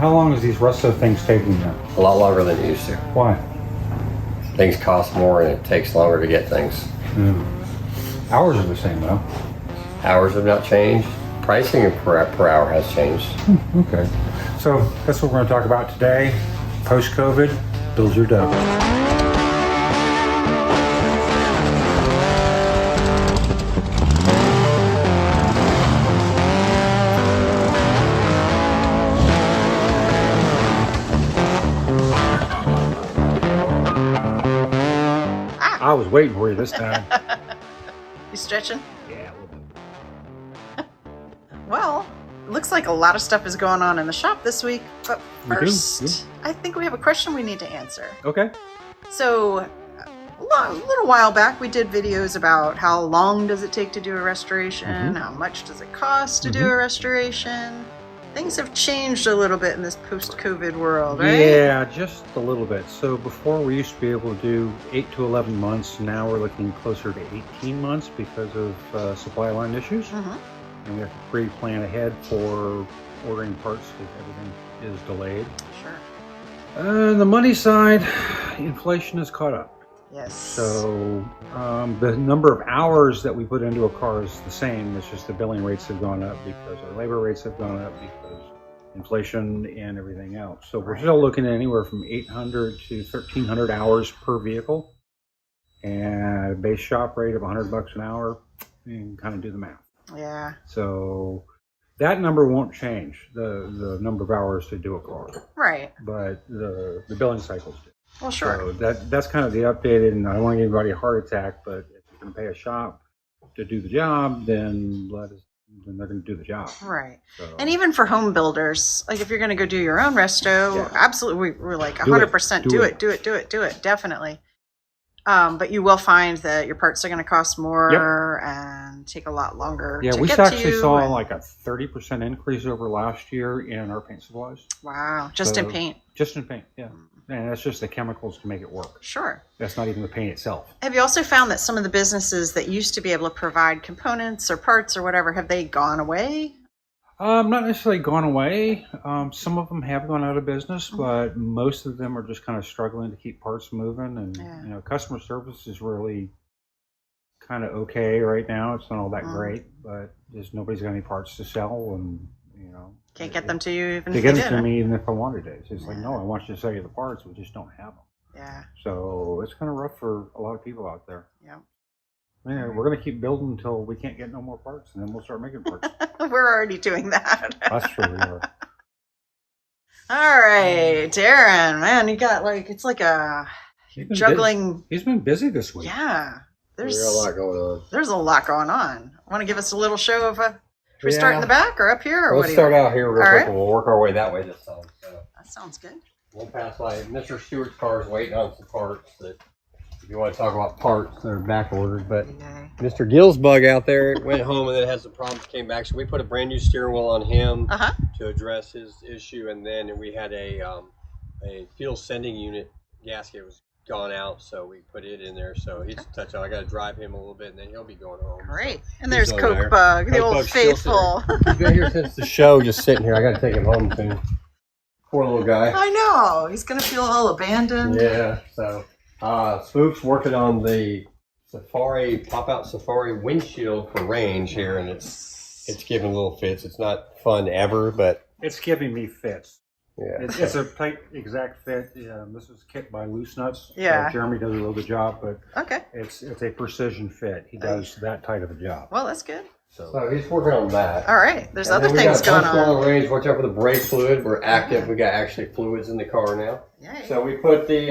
how long is these resto things taking then? A lot longer than it used to. Why? Things cost more and it takes longer to get things. Hours are the same though. Hours have not changed. Pricing per hour has changed. Okay. So that's what we're going to talk about today. Post-COVID, build your dough. I was waiting for you this time. You stretching? Yeah, a little bit. Well, it looks like a lot of stuff is going on in the shop this week. But first, I think we have a question we need to answer. Okay. So, a little while back, we did videos about how long does it take to do a restoration, how much does it cost to do a restoration. Things have changed a little bit in this post-COVID world, right? Yeah, just a little bit. So before we used to be able to do 8 to 11 months. Now we're looking closer to 18 months because of supply line issues. And we have to pre-plan ahead for ordering parts because everything is delayed. Sure. The money side, inflation has caught up. Yes. So the number of hours that we put into a car is the same. It's just the billing rates have gone up because our labor rates have gone up because inflation and everything else. So we're still looking at anywhere from 800 to 1,300 hours per vehicle, and a base shop rate of $100 an hour. You can kind of do the math. Yeah. So that number won't change, the number of hours to do a car. Right. But the billing cycles do. Well, sure. So that's kind of the updated, and I don't want to give anybody a heart attack, but if you're going to pay a shop to do the job, then then they're going to do the job. Right. So, And even for home builders, like if you're going to go do your own resto, absolutely, we're like 100% do it, definitely. But you will find that your parts are going to cost more and take a lot longer to get to you. Yeah, we actually saw like a 30% increase over last year in our paint supplies. Wow, just in paint? Just in paint, yeah. And that's just the chemicals to make it work. Sure. That's not even the paint itself. Have you also found that some of the businesses that used to be able to provide components or parts or whatever, have they gone away? Not necessarily gone away. Some of them have gone out of business, but most of them are just kind of struggling to keep parts moving. And you know, customer service is really kind of okay right now. It's not all that great, but just nobody's got any parts to sell, and you know, can't get them to you even they if get they them did. to me even if I wanted to. It's just like, no, I want you to sell you the parts. We just don't have them. Yeah. So it's kind of rough for a lot of people out there. Yeah. Yeah, we're going to keep building until we can't get no more parts, and then we'll start making parts. We're already doing that. That's true, we are. All right, Darren, man, you got like, it's like a juggling. He's been busy this week. Yeah. There's a lot going on. There's a lot going on. Want to give us a little show of should we start in the back or up here? Or let's start out here real quick and we'll work our way that way this time. So that sounds good. We'll pass by Mr. Stewart's car is waiting on some parts that, if you want to talk about parts, they're back ordered. But Mr. Gill's Bug out there went home and then had some problems, came back. So we put a brand new steering wheel on him to address his issue. And then we had a fuel sending unit gasket was gone out, so we put it in there. So he's touch out. I got to drive him a little bit, and then he'll be going home. Great. And there's Coke Bug, the old faithful. He's been here since the show, just sitting here. I got to take him home soon. Poor little guy. I know. He's going to feel all abandoned. Yeah. So Spook's working on the pop-out Safari windshield for range here, and it's giving little fits. It's not fun ever, but it's giving me fits. Yeah, it's a tight, exact fit. This is kit by Loose Nuts. Yeah, so Jeremy does a real good job, but okay, it's a precision fit. He does that tight of a job. Well, that's good. So he's working on that. All right, there's other things going on. Range. Watch out for the brake fluid. We're active. We got actually fluids in the car now. Yay. So we put the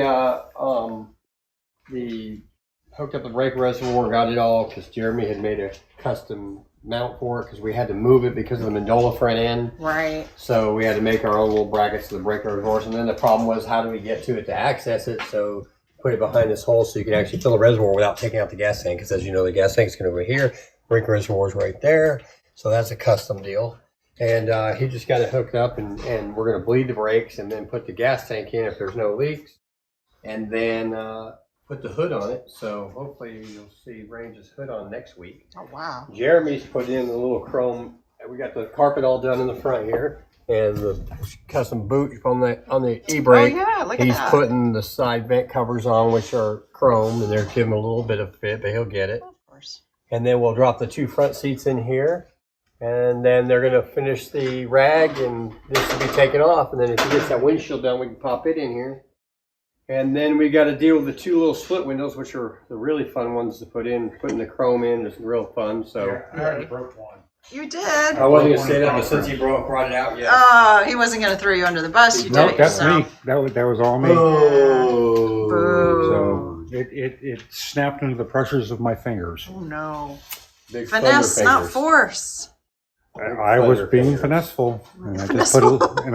hooked up the brake reservoir, got it all because Jeremy had made a custom mount for it because we had to move it because of the mandola front end. Right. So we had to make our own little brackets to the brake reservoirs, and then the problem was how do we get to it to access it? So put it behind this hole so you can actually fill the reservoir without taking out the gas tank, because as you know, the gas tank is going to go here, brake reservoir is right there. So that's a custom deal. And he just got it hooked up, and we're going to bleed the brakes and then put the gas tank in if there's no leaks, and then put the hood on it. So hopefully you'll see Range's hood on next week. Oh, wow. Jeremy's put in the little chrome. We got the carpet all done in the front here, and the custom boot on the e-brake. Oh yeah, look at He's that. putting the side vent covers on, which are chrome, and they're giving him a little bit of fit, but he'll get it. Of course. And then we'll drop the 2 front seats in here, and then they're going to finish the rag, and this will be taken off. And then if he gets that windshield done, we can pop it in here. And then we got to deal with the 2 little split windows, which are the really fun ones to put in. Putting the chrome in is real fun. So Yeah, I already broke one. You did. I wasn't going to say that, but since he brought it out, yeah. He wasn't going to throw you under the bus. You did No, it that's yourself. me. That was all me. Oh. Boo. So it snapped into the pressures of my fingers. Oh no. Big Finesse, thunder not fingers. force. I was being finesseful, and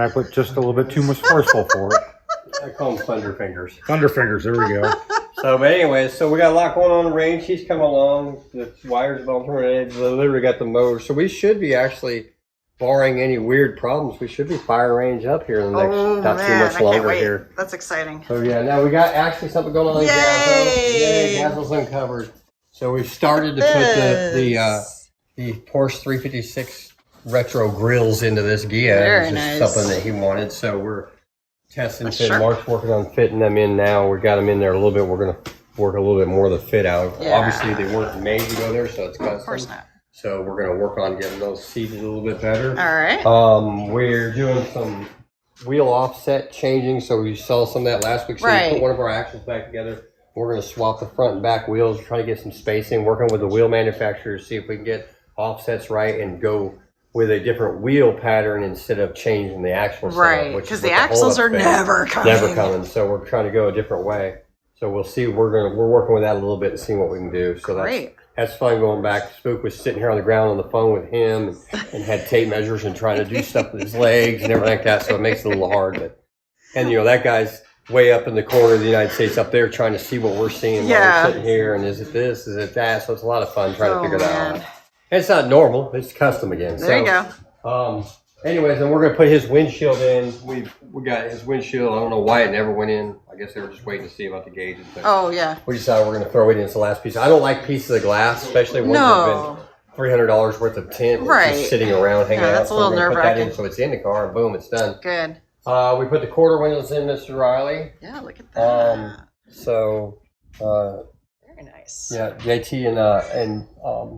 I put just a little bit too much forceful for it. I call them thunder fingers. Thunder fingers. There we go. So, but anyways, so we got a lot going on in the range. He's come along. The wires have all terminated. We literally got the motor. So we should be actually, barring any weird problems, we should be fire range up here in the next, not too much I can't longer wait. here. That's exciting. So yeah, now we got actually something going on in Gazzo. Yay! Yay, Gazzo's uncovered. So we started to put the Porsche 356 retro grills into this Ghia. Very It was just nice. something that he wanted. So we're testing fit. Sure. Mark's working on fitting them in now. We got them in there a little bit. We're going to work a little bit more of the fit out. Yeah. Obviously, they weren't made to go there, so it's custom. Of course not. So we're going to work on getting those seated a little bit better. All right. We're doing some wheel offset changing. So we saw some of that last week. So we put one of our axles back together. We're going to swap the front and back wheels, try to get some spacing, working with the wheel manufacturers, see if we can get offsets right and go with a different wheel pattern instead of changing the axle setup, Right, which because is the what whole axles are thing- never coming. never coming. So we're trying to go a different way. So we'll see. We're working with that a little bit and seeing what we can do. So Great. that's fun going back. Spook was sitting here on the ground on the phone with him and had tape measures and trying to do stuff with his legs and everything like that. So it makes it a little hard. But and you know that guy's way up in the corner of the United States up there trying to see what we're seeing while Yeah. we're sitting here. And is it this? Is it that? So it's a lot of fun trying to figure that man. out. And it's not normal. It's custom again. There you go. Anyways, and we're gonna put his windshield in. We got his windshield. I don't know why it never went in. I guess they were just waiting to see about the gauges. But Oh yeah. we decided we're gonna throw it in. It's the last piece. I don't like pieces of glass, especially ones that No. have been $300 worth of tint Right. just sitting around hanging Yeah, out. that's a little we're gonna put that in nerve-wracking. so it's in the car and boom, it's done. Good. We put the quarter windows in, Mr. Riley. Yeah. Look at that. So Very nice. yeah, JT and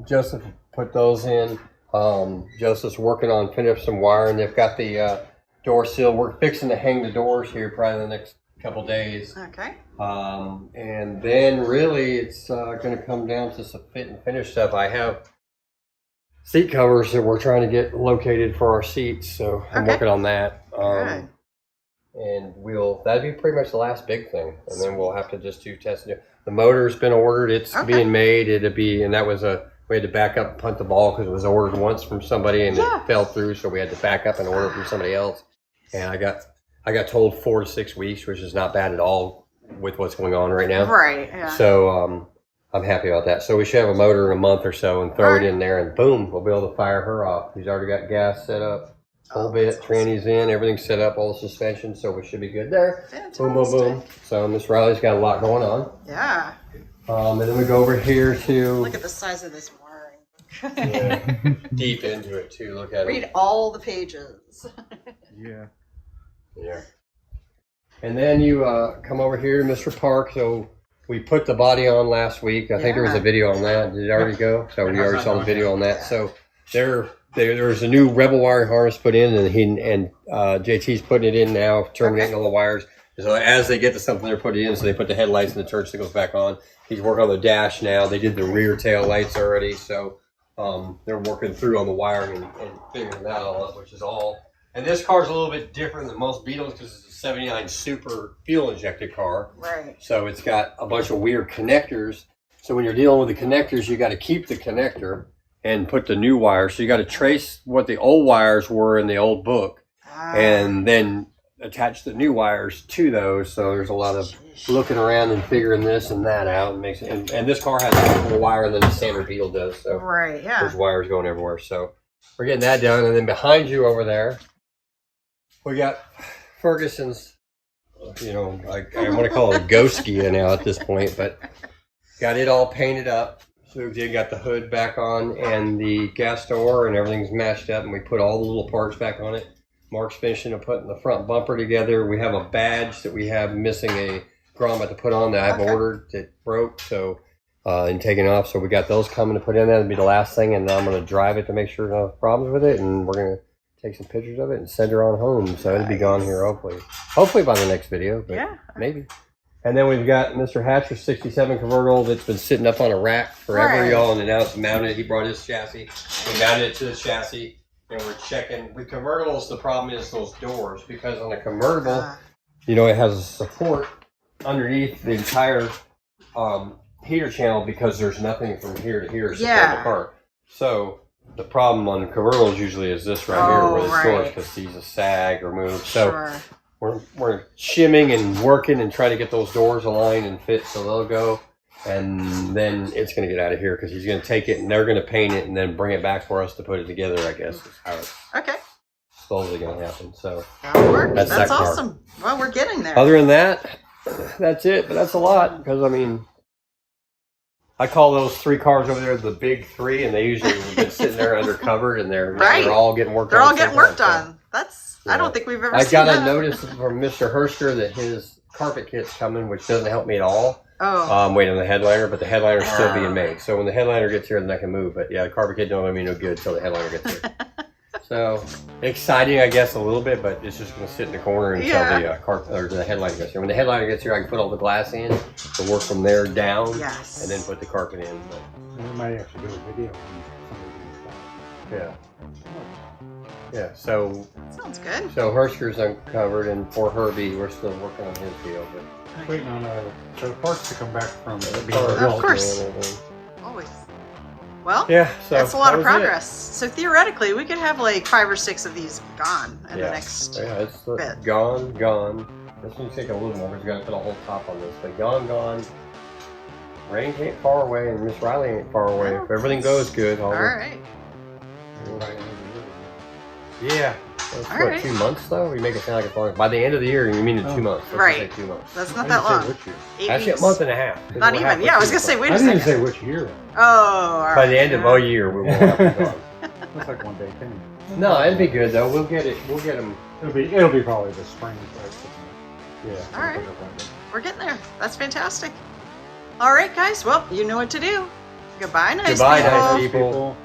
Joseph put those in. Joseph's working on finishing up some wiring. They've got the door seal. We're fixing to hang the doors here probably in the next couple days. Okay. And then really it's going to come down to some fit and finish stuff. I have seat covers that we're trying to get located for our seats. So I'm Okay. working on that. Good. And that'd be pretty much the last big thing. And then we'll have to just do testing. The motor's been ordered. It's Okay. being made. And that was we had to back up and punt the ball because it was ordered once from somebody and Yeah. it fell through. So we had to back up and order from somebody else. And I got told 4 to 6 weeks, which is not bad at all with what's going on right now. Right. Yeah. So I'm happy about that. So we should have a motor in a month or so and throw it in there and boom, we'll be able to fire her off. He's already got gas set up. Whole bit, trannies in, everything's set up, all the suspension, so we should be good there. Fantastic. Boom, boom, boom. So Miss Riley's got a lot going on. Yeah. And then we go over here to Look at the size of this wiring. yeah, deep into it too. Look at it. Read all the pages. Yeah. Yeah. And then you come over here to Mr. Park. So we put the body on last week. I think there was a Yeah. video on that. Did it already go? So we already saw the video on that. So there was a new Rebel wiring harness put in, and JT's putting it in now, terminating all the wires. So as they get to something, they're putting it in. So they put the headlights and the turn signals back on. He's working on the dash now. They did the rear tail lights already. So they're working through on the wiring and figuring that all up, which is all. And this car's a little bit different than most Beetles because it's a 79 Super fuel injected car. Right. So it's got a bunch of weird connectors. So when you're dealing with the connectors, you got to keep the connector and put the new wire. So you got to trace what the old wires were in the old book and then attach the new wires to those. So there's a lot of looking around and figuring this and that out. And makes it, and this car has more wire than the standard Beetle does. So Right. Yeah. there's wires going everywhere. So we're getting that done. And then behind you over there, we got Ferguson's, you know, I want to call it a ghost Ghia now at this point, but got it all painted up. So we got the hood back on and the gas door and everything's matched up and we put all the little parts back on it. Mark's finishing up putting the front bumper together. We have a badge that we have missing a grommet to put on that I've ordered that broke, so and taken off. So we got those coming to put in. That'll be the last thing, and I'm going to drive it to make sure no problems with it, and we're going to take some pictures of it and send her on home. So it'll be gone here hopefully by the next video, but maybe. And then we've got Mr. Hatcher's 67 convertible that's been sitting up on a rack forever, y'all, and now it's mounted. He brought his chassis. We mounted it to the chassis, and we're checking. With convertibles, the problem is those doors, because on a convertible, you know, it has a support underneath the entire heater channel, because there's nothing from here to here to support the car. So the problem on convertibles usually is this right here, where the doors, because these are sag or move. So we're shimming and working and trying to get those doors aligned and fit so they'll go, and then it's going to get out of here, because he's going to take it and they're going to paint it and then bring it back for us to put it together, I guess is how it's slowly going to happen. So that's awesome. Well, we're getting there. Other than that, that's it, but that's a lot, because I mean, I call those 3 cars over there the big 3, and they usually have been sitting there undercovered, and they're all getting worked on. They're all getting worked on. I don't think we've ever seen that. I got a notice from Mr. Hersker that his carpet kit's coming, which doesn't help me at all. I'm waiting on the headliner, but the headliner's still being made. So when the headliner gets here, then I can move. But yeah, the carpet kit don't let me no good until the headliner gets here. So exciting, I guess, a little bit, but it's just going to sit in the corner until the headliner gets here. When the headliner gets here, I can put all the glass in to work from there down, and then put the carpet in. But we might actually do a video. Yeah, so sounds good. So Hersker's uncovered, and for Herbie, we're still working on his deal. But waiting on the parts to come back from of course. Always. Well, so that's a lot of progress. So theoretically, we could have like 5 or 6 of these gone in the next bit. Gone. This one's take a little more because we got to put a whole top on this. But gone. Rain ain't far away, and Miss Riley ain't far away. If everything goes good, all right. Yeah. That's 2 months though? We make it sound like it's long. By the end of the year, you mean in 2 months. Right. 2 months. That's not that long. Actually, a month and a half. Not even. Yeah, I was going to say, wait a second. I didn't say which year. Oh, all right. By the end of a year, we will have them gone. Looks like one day thing. No, it'd be good though. We'll get it. We'll get them. It'll be probably the spring. Yeah. All right. We're getting there. That's fantastic. All right, guys. Well, you know what to do. Goodbye, nice people.